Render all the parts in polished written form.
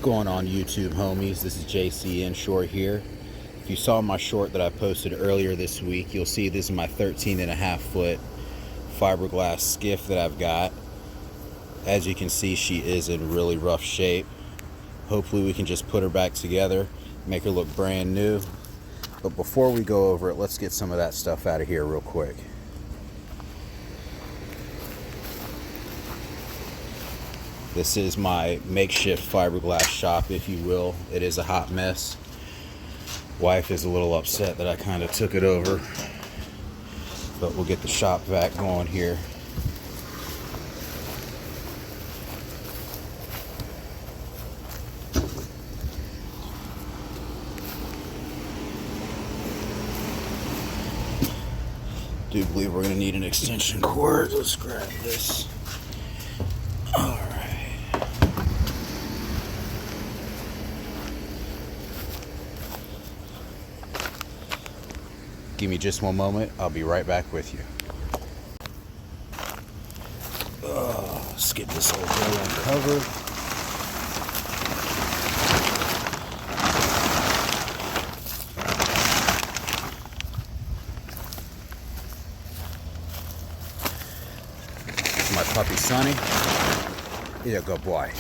going on, YouTube homies? This is JC Inshore here. If you saw my short that I posted earlier this week, you'll see this is my 13.5 foot fiberglass skiff that I've got. As you can see, she is in really rough shape. Hopefully we can just put her back together, make her look brand new. But before we go over it, let's get some of that stuff out of here real quick. This is my makeshift fiberglass shop, if you will. It is a hot mess. Wife is a little upset that I kind of took it over, but we'll get the shop back going here. Do believe we're gonna need an extension cord. Let's grab this. All right. Give me just one moment. I'll be right back with you. Let's get this old girl uncovered. My puppy Sonny. He's a good boy.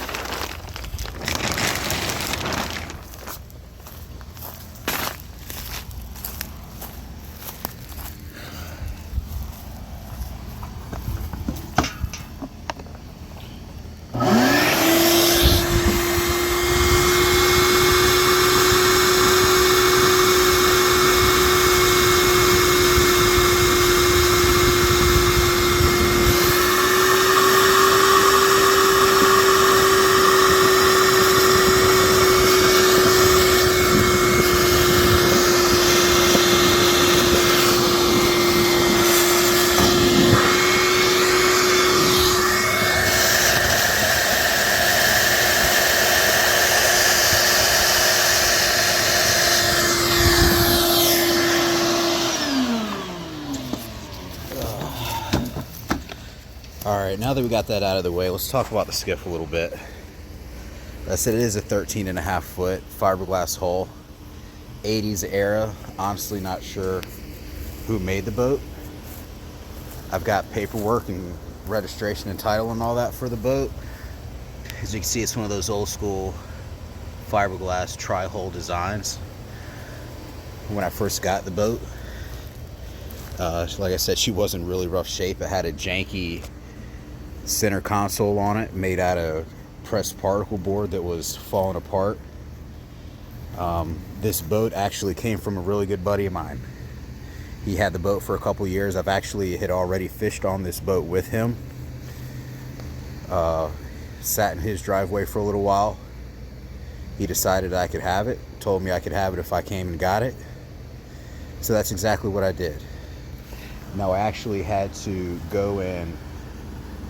Alright, now that we got that out of the way, let's talk about the skiff a little bit. I said it is a 13.5 foot fiberglass hull, 80s era. Honestly not sure who made the boat. I've got paperwork and registration and title and all that for the boat. As you can see, it's one of those old school fiberglass tri-hull designs. When I first got the boat, like I said, she was in really rough shape. It had a janky center console on it, made out of pressed particle board that was falling apart. This boat actually came from a really good buddy of mine. He had the boat for a couple years. I've actually had already fished on this boat with him. Sat in his driveway for a little while. He decided I could have it, told me I could have it if I came and got it. So that's exactly what I did. Now I actually had to go and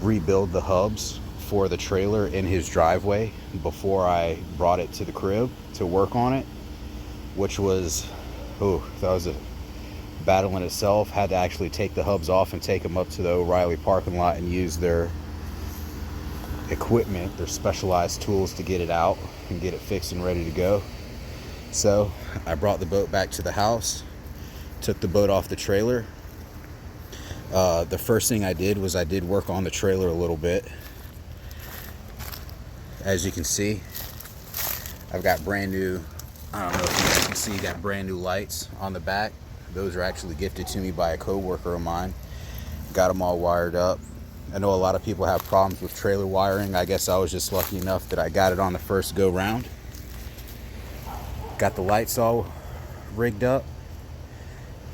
rebuild the hubs for the trailer in his driveway before I brought it to the crib to work on it, which was, that was a battle in itself. Had to actually take the hubs off and take them up to the O'Reilly parking lot and use their equipment, their specialized tools, to get it out and get it fixed and ready to go. So I brought the boat back to the house, took the boat off the trailer. The first thing I did was I did work on the trailer a little bit. As you can see, I've got brand new, I don't know if you guys can see, got brand new lights on the back. Those are actually gifted to me by a co-worker of mine. Got them all wired up. I know a lot of people have problems with trailer wiring. I guess I was just lucky enough that I got it on the first go round. Got the lights all rigged up.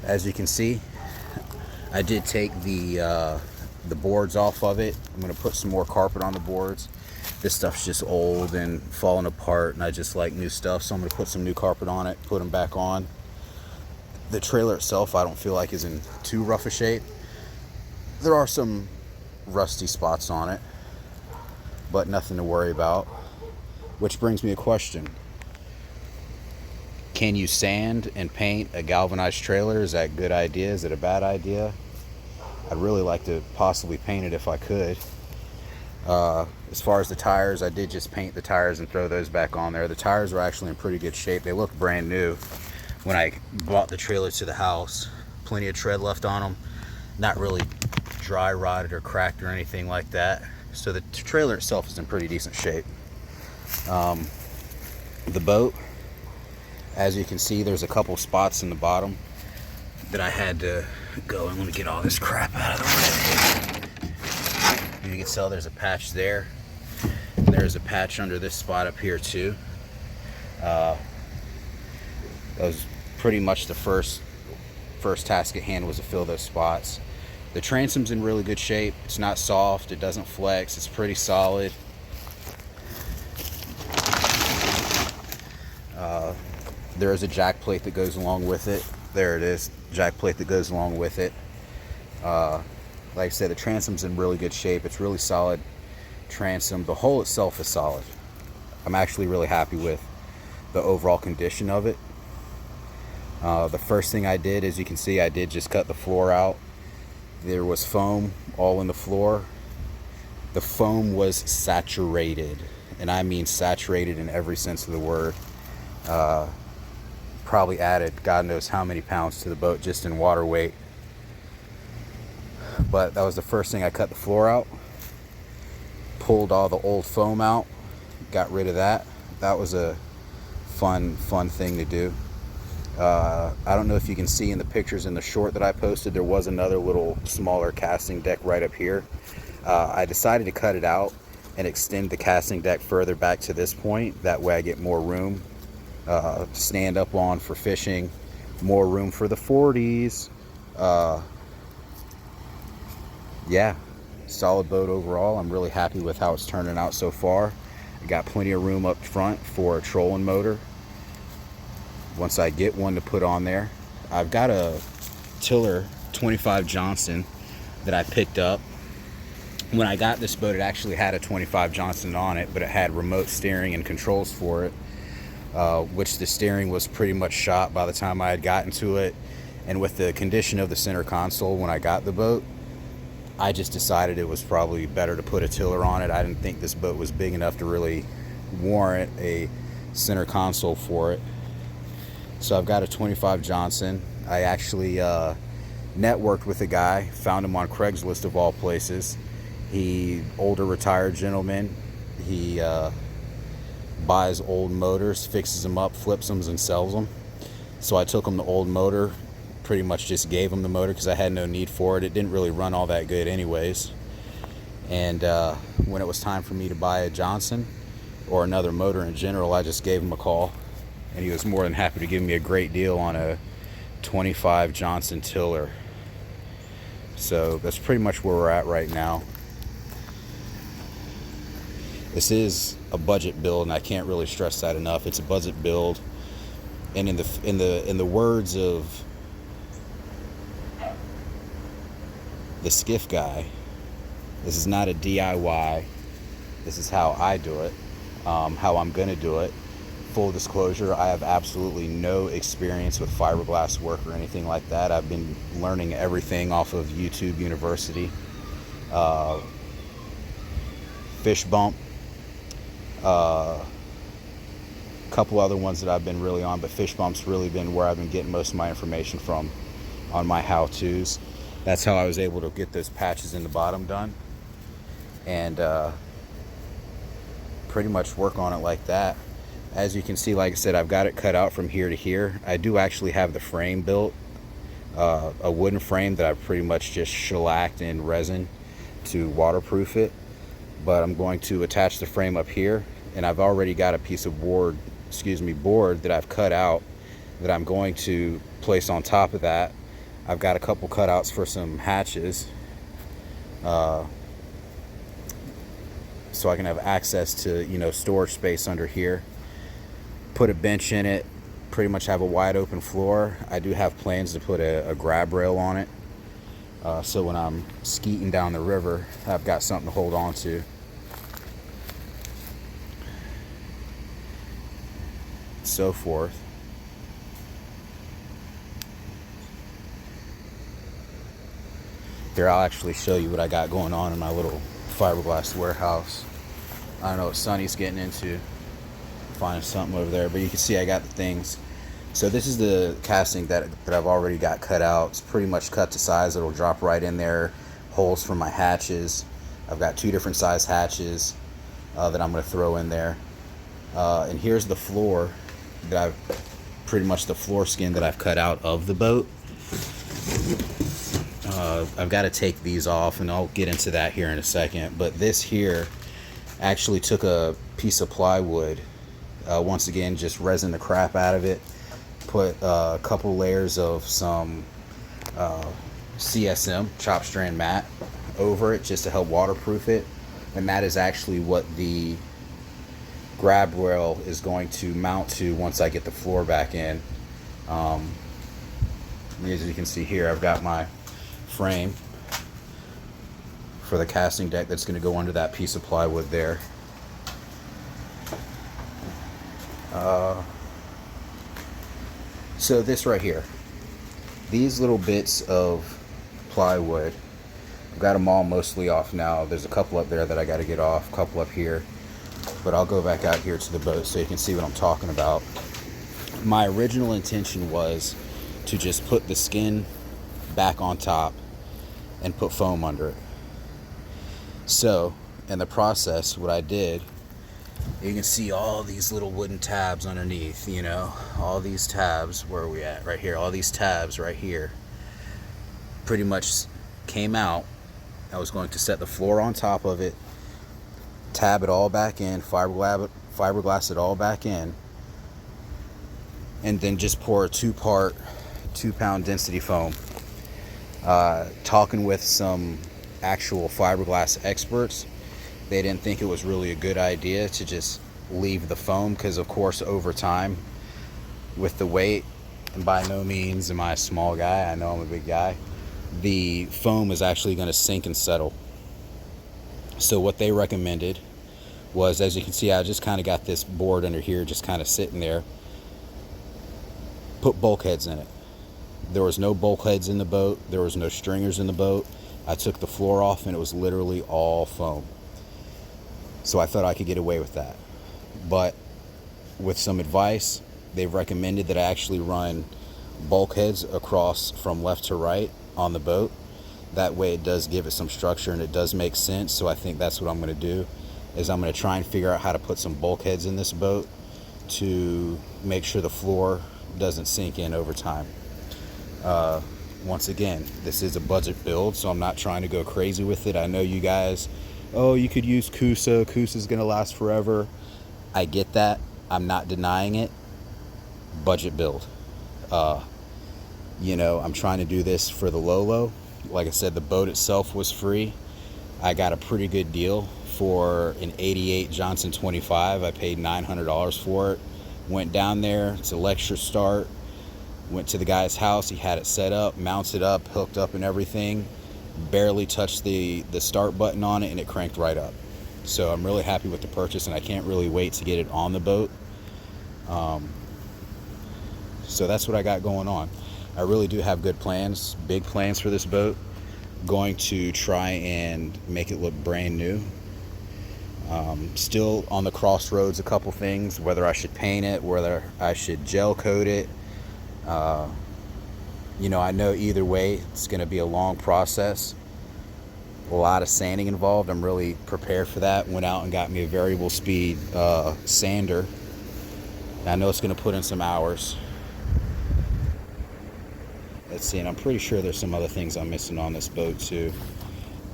As you can see, I did take the boards off of it. I'm going to put some more carpet on the boards. This stuff's just old and falling apart, and I just like new stuff, so I'm going to put some new carpet on it, put them back on. The trailer itself I don't feel like is in too rough a shape. There are some rusty spots on it, but nothing to worry about. Which brings me a question. Can you sand and paint a galvanized trailer? Is that a good idea? Is it a bad idea? I'd really like to possibly paint it if I could. As far as the tires, I did just paint the tires and throw those back on there. The tires were actually in pretty good shape. They look brand new when I brought the trailer to the house. Plenty of tread left on them. Not really dry rotted or cracked or anything like that. So the trailer itself is in pretty decent shape. The boat, as you can see, there's a couple spots in the bottom that I had to go and let me get all this crap out of the way. You can tell there's a patch there. There's a patch under this spot up here too. That was pretty much the first task at hand, was to fill those spots. The transom's in really good shape. It's not soft, it doesn't flex, it's pretty solid. There is a jack plate that goes along with it. There it is, jack plate that goes along with it. Like I said, the transom's in really good shape. It's really solid transom. The hull itself is solid. I'm actually really happy with the overall condition of it. The first thing I did, as you can see, I did just cut the floor out. There was foam all in the floor. The foam was saturated, and I mean saturated in every sense of the word. Probably added God knows how many pounds to the boat just in water weight. But that was the first thing. I cut the floor out, pulled all the old foam out, got rid of that. That was a fun thing to do. I don't know if you can see in the pictures in the short that I posted, there was another little smaller casting deck right up here. I decided to cut it out and extend the casting deck further back to this point. That way I get more room to stand up on for fishing, more room for the 40s. Yeah, solid boat overall. I'm really happy with how it's turning out so far. I got plenty of room up front for a trolling motor once I get one to put on there. I've got a tiller 25 Johnson that I picked up. When I got this boat, it actually had a 25 Johnson on it, but it had remote steering and controls for it, which the steering was pretty much shot by the time I had gotten to it. And with the condition of the center console when I got the boat, I just decided it was probably better to put a tiller on it. I didn't think this boat was big enough to really warrant a center console for it. So I've got a 25 Johnson. I actually networked with a guy, found him on Craigslist of all places. Older retired gentleman. He buys old motors, fixes them up, flips them and sells them. So I took him the old motor, pretty much just gave him the motor because I had no need for it. It didn't really run all that good anyways. And when it was time for me to buy a Johnson or another motor in general, I just gave him a call, and he was more than happy to give me a great deal on a 25 Johnson tiller. So that's pretty much where we're at right now. This is a budget build, and I can't really stress that enough. It's a budget build, and in the words of the Skiff guy, this is not a DIY. This is how I do it, how I'm gonna do it. Full disclosure, I have absolutely no experience with fiberglass work or anything like that. I've been learning everything off of YouTube University. Fish Bump, couple other ones that I've been really on, but Fish Bump's really been where I've been getting most of my information from on my how-tos. That's how I was able to get those patches in the bottom done, and pretty much work on it like that. As you can see, like I said, I've got it cut out from here to here. I do actually have the frame built, a wooden frame that I've pretty much just shellacked in resin to waterproof it. But I'm going to attach the frame up here, and I've already got a piece of board that I've cut out that I'm going to place on top of that. I've got a couple cutouts for some hatches, so I can have access to, storage space under here. Put a bench in it, pretty much have a wide open floor. I do have plans to put a grab rail on it, so when I'm skeeting down the river, I've got something to hold on to. So forth. Here, I'll actually show you what I got going on in my little fiberglass warehouse. I don't know what Sonny's getting into, finding something over there, but you can see I got the things. So this is the casting that I've already got cut out. It's pretty much cut to size. It'll drop right in there. Holes for my hatches. I've got 2 different size hatches that I'm going to throw in there. And here's the floor that pretty much the floor skin that I've cut out of the boat. I've got to take these off, and I'll get into that here in a second. But this here actually took a piece of plywood, once again just resin the crap out of it, put a couple layers of some CSM, chop strand mat, over it just to help waterproof it. And that is actually what the grab rail is going to mount to once I get the floor back in. As you can see here, I've got my frame for the casting deck that's going to go under that piece of plywood there. So this right here, these little bits of plywood, I've got them all mostly off now. There's a couple up there that I got to get off, a couple up here, but I'll go back out here to the boat so you can see what I'm talking about. My original intention was to just put the skin back on top and put foam under it. So in the process, what I did, you can see all these little wooden tabs underneath, you know, all these tabs. Where are we at? Right here. All these tabs right here pretty much came out. I was going to set the floor on top of it, tab it all back in, fiberglass it all back in, and then just pour a 2-part 2-pound density foam. Talking with some actual fiberglass experts, they didn't think it was really a good idea to just leave the foam, because of course over time with the weight, and by no means am I a small guy, I know I'm a big guy, the foam is actually going to sink and settle. So what they recommended was, as you can see, I just kind of got this board under here just kind of sitting there, put bulkheads in it. There was no bulkheads in the boat, there was no stringers in the boat. I took the floor off and it was literally all foam. So I thought I could get away with that. But with some advice, they've recommended that I actually run bulkheads across from left to right on the boat. That way it does give it some structure and it does make sense. So I think that's what I'm going to do, is I'm going to try and figure out how to put some bulkheads in this boat to make sure the floor doesn't sink in over time. Once again, this is a budget build, so I'm not trying to go crazy with it. I know you guys, oh, you could use Kusa. Kusa's going to last forever. I get that. I'm not denying it. Budget build. You know, I'm trying to do this for the low. Like I said, the boat itself was free. I got a pretty good deal for an 88 Johnson 25. I paid $900 for it. Went down there. It's a lecture start. Went to the guy's house. He had it set up, mounted up, hooked up and everything. Barely touched the start button on it and it cranked right up. So I'm really happy with the purchase, and I can't really wait to get it on the boat. So that's what I got going on. I really do have good plans, big plans for this boat. Going to try and make it look brand new. Still on the crossroads, a couple things, whether I should paint it, whether I should gel coat it. You know, I know either way it's going to be a long process, a lot of sanding involved. I'm really prepared for that. Went out and got me a variable speed sander. I know it's going to put in some hours. Let's see, and I'm pretty sure there's some other things I'm missing on this boat too.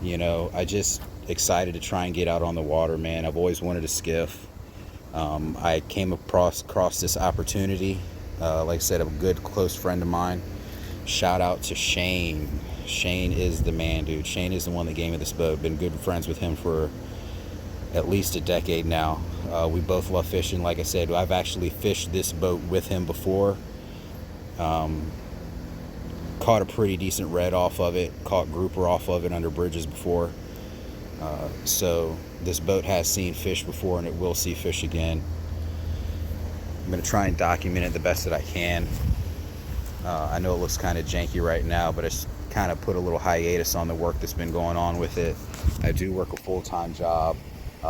You know, I just excited to try and get out on the water, man. I've always wanted a skiff. I came across this opportunity. Like I said, a good close friend of mine. Shout out to Shane. Shane is the man, dude. Shane is the one that gave me this boat. Been good friends with him for at least a decade now. We both love fishing. Like I said, I've actually fished this boat with him before. Caught a pretty decent red off of it. Caught grouper off of it under bridges before. So this boat has seen fish before, and it will see fish again. I'm going to try and document it the best that I can. I know it looks kind of janky right now, but I just kind of put a little hiatus on the work that's been going on with it. I do work a full-time job,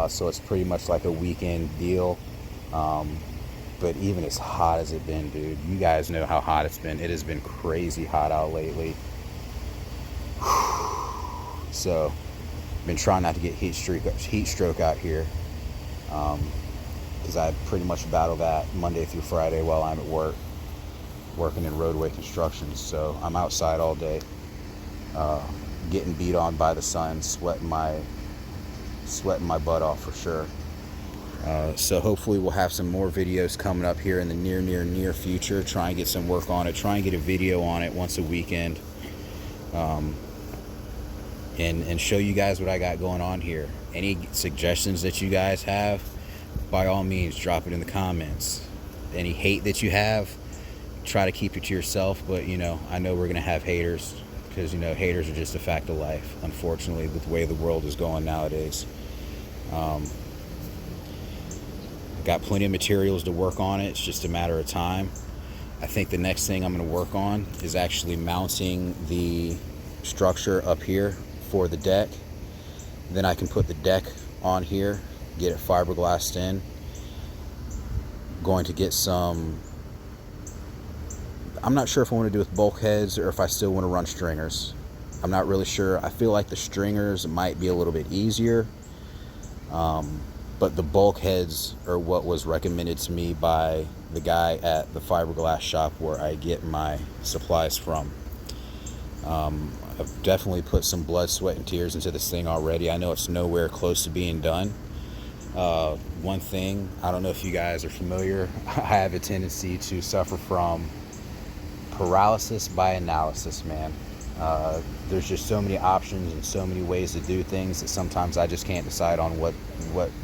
so it's pretty much like a weekend deal. But even as hot as it's been, dude, you guys know how hot it's been. It has been crazy hot out lately. So been trying not to get heat stroke out here, because I pretty much battle that Monday through Friday while I'm at work, working in roadway construction. So I'm outside all day, getting beat on by the sun, sweating my butt off for sure. So hopefully we'll have some more videos coming up here in the near future. Try and get some work on it. Try and get a video on it once a weekend. And show you guys what I got going on here. Any suggestions that you guys have, by all means, drop it in the comments. Any hate that you have, try to keep it to yourself. But, you know, I know we're going to have haters, because, you know, haters are just a fact of life, unfortunately, with the way the world is going nowadays. Got plenty of materials to work on it. It's just a matter of time. I think the next thing I'm going to work on is actually mounting the structure up here for the deck. Then I can put the deck on here, get it fiberglassed in. Going to get some, I'm not sure if I want to do with bulkheads or if I still want to run stringers. I'm not really sure. I feel like the stringers might be a little bit easier, but the bulkheads are what was recommended to me by the guy at the fiberglass shop where I get my supplies from. I've definitely put some blood, sweat, and tears into this thing already. I know it's nowhere close to being done. One thing, I don't know if you guys are familiar, I have a tendency to suffer from paralysis by analysis, man. There's just so many options and so many ways to do things that sometimes I just can't decide on what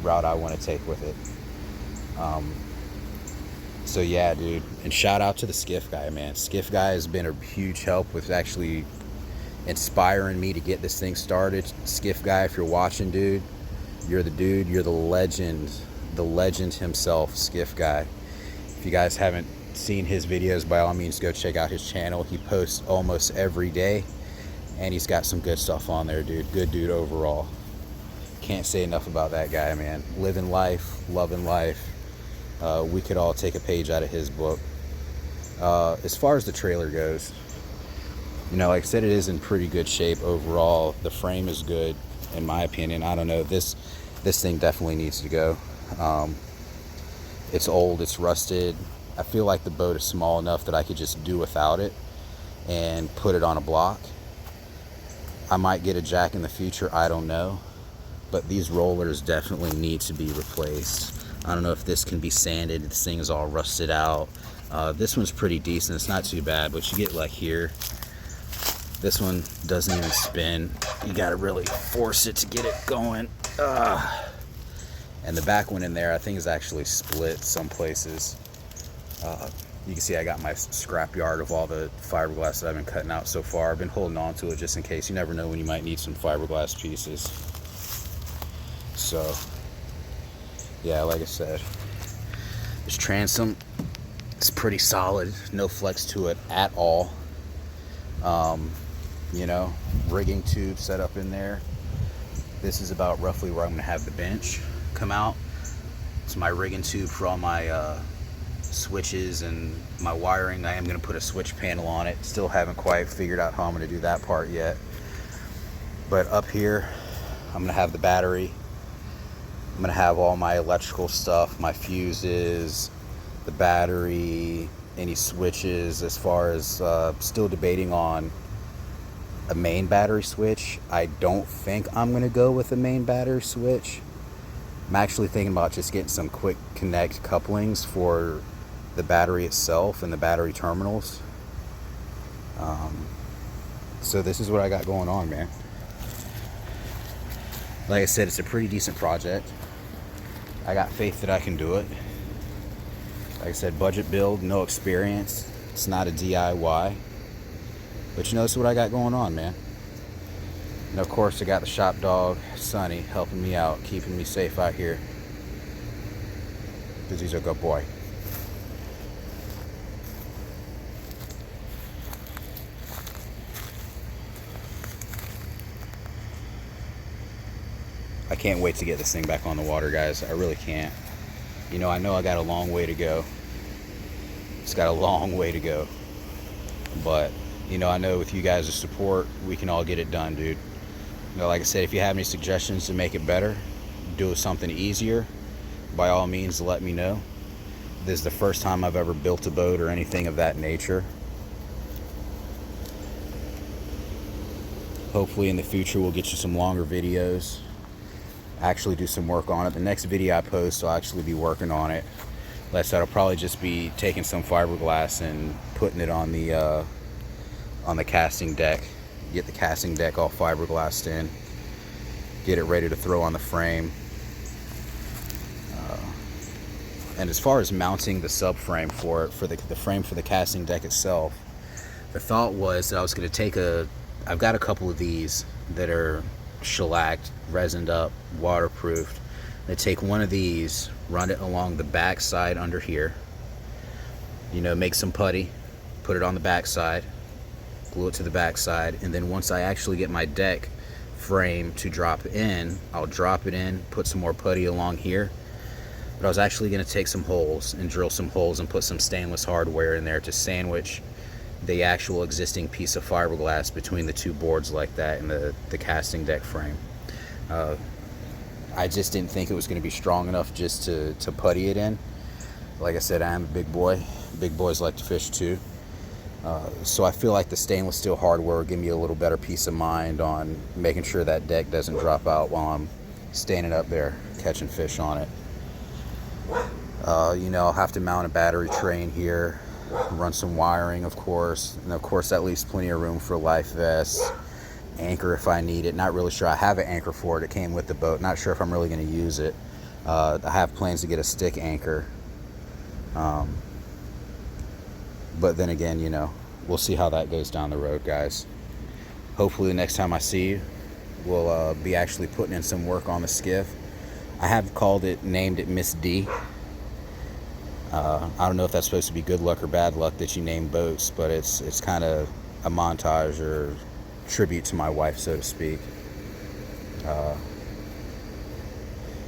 route I want to take with it. So yeah, dude, and shout out to the Skiff guy, man. Skiff guy has been a huge help with actually inspiring me to get this thing started. Skiff guy, if you're watching, dude, you're the legend himself, Skiff guy. If you guys haven't seen his videos, by all means go check out his channel. He posts almost every day, and he's got some good stuff on there, dude. Good dude overall. Can't say enough about that guy, man. Living life, loving life. We could all take a page out of his book. As far as the trailer goes, you know, like I said, it is in pretty good shape overall. The frame is good, in my opinion. I don't know, this thing definitely needs to go. It's old, it's rusted. I feel like the boat is small enough that I could just do without it and put it on a block. I might get a jack in the future, I don't know, but these rollers definitely need to be replaced. I don't know if this can be sanded. This thing is all rusted out. This one's pretty decent, it's not too bad, but you get like here, this one doesn't even spin. You gotta really force it to get it going. And the back one in there, I think, is actually split some places. You can see I got my scrap yard of all the fiberglass that I've been cutting out so far. I've been holding on to it just in case. You never know when you might need some fiberglass pieces. So yeah, like I said, this transom is pretty solid. No flex to it at all. You know, rigging tube set up in there. This is about roughly where I'm going to have the bench come out. It's my rigging tube for all my switches and my wiring. I am going to put a switch panel on it. Still haven't quite figured out how I'm going to do that part yet. But up here, I'm going to have the battery. I'm going to have all my electrical stuff, my fuses, the battery, any switches. As far as still debating on a main battery switch. I don't think I'm going to go with a main battery switch. I'm actually thinking about just getting some quick connect couplings for the battery itself and the battery terminals. So this is what I got going on, man. Like I said, it's a pretty decent project. I got faith that I can do it. Like I said, budget build, no experience. It's not a DIY. But you know, that's what I got going on, man. And of course, I got the shop dog, Sonny, helping me out, keeping me safe out here. Because he's a good boy. I can't wait to get this thing back on the water, guys. I really can't. You know, I know I got a long way to go. It's got a long way to go. But, you know, I know with you guys' support, we can all get it done, dude. You know, like I said, if you have any suggestions to make it better, do something easier, by all means, let me know. This is the first time I've ever built a boat or anything of that nature. Hopefully in the future we'll get you some longer videos, actually do some work on it. The next video I post, I'll actually be working on it. Like I said, I'll probably just be taking some fiberglass and putting it on the casting deck. Get the casting deck all fiberglassed in, get it ready to throw on the frame. And as far as mounting the subframe for it, for the frame for the casting deck itself, the thought was that I was going to take I've got a couple of these that are shellacked, resined up, waterproofed. I take one of these, run it along the back side under here, you know, make some putty, put it on the back side, glue it to the back side, and then once I actually get my deck frame to drop in, I'll drop it in, put some more putty along here. But I was actually going to take some holes and drill some holes and put some stainless hardware in there to sandwich the actual existing piece of fiberglass between the two boards like that and the casting deck frame. I just didn't think it was going to be strong enough just to putty it in. Like I said, I am a big boy. Big boys like to fish too. So I feel like the stainless steel hardware will give me a little better peace of mind on making sure that deck doesn't drop out while I'm standing up there catching fish on it. You know, I'll have to mount a battery tray in here, run some wiring, of course, and of course that leaves plenty of room for life vests, anchor if I need it. Not really sure. I have an anchor for it. It came with the boat. Not sure if I'm really going to use it. I have plans to get a stick anchor, but then again, you know, we'll see how that goes down the road, guys. Hopefully the next time I see you, we'll be actually putting in some work on the skiff. I have named it Miss D. I don't know if that's supposed to be good luck or bad luck that you name boats, but it's kind of a montage or tribute to my wife, so to speak.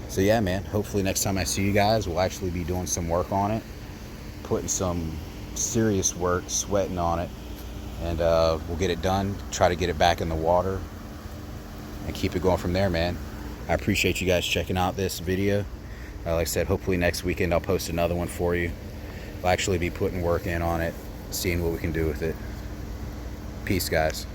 So yeah, man, hopefully next time I see you guys, we'll actually be doing some work on it, putting some serious work, sweating on it, and we'll get it done, try to get it back in the water, and keep it going from there, man. I appreciate you guys checking out this video. Like I said, hopefully next weekend I'll post another one for you. I'll actually be putting work in on it, seeing what we can do with it. Peace, guys.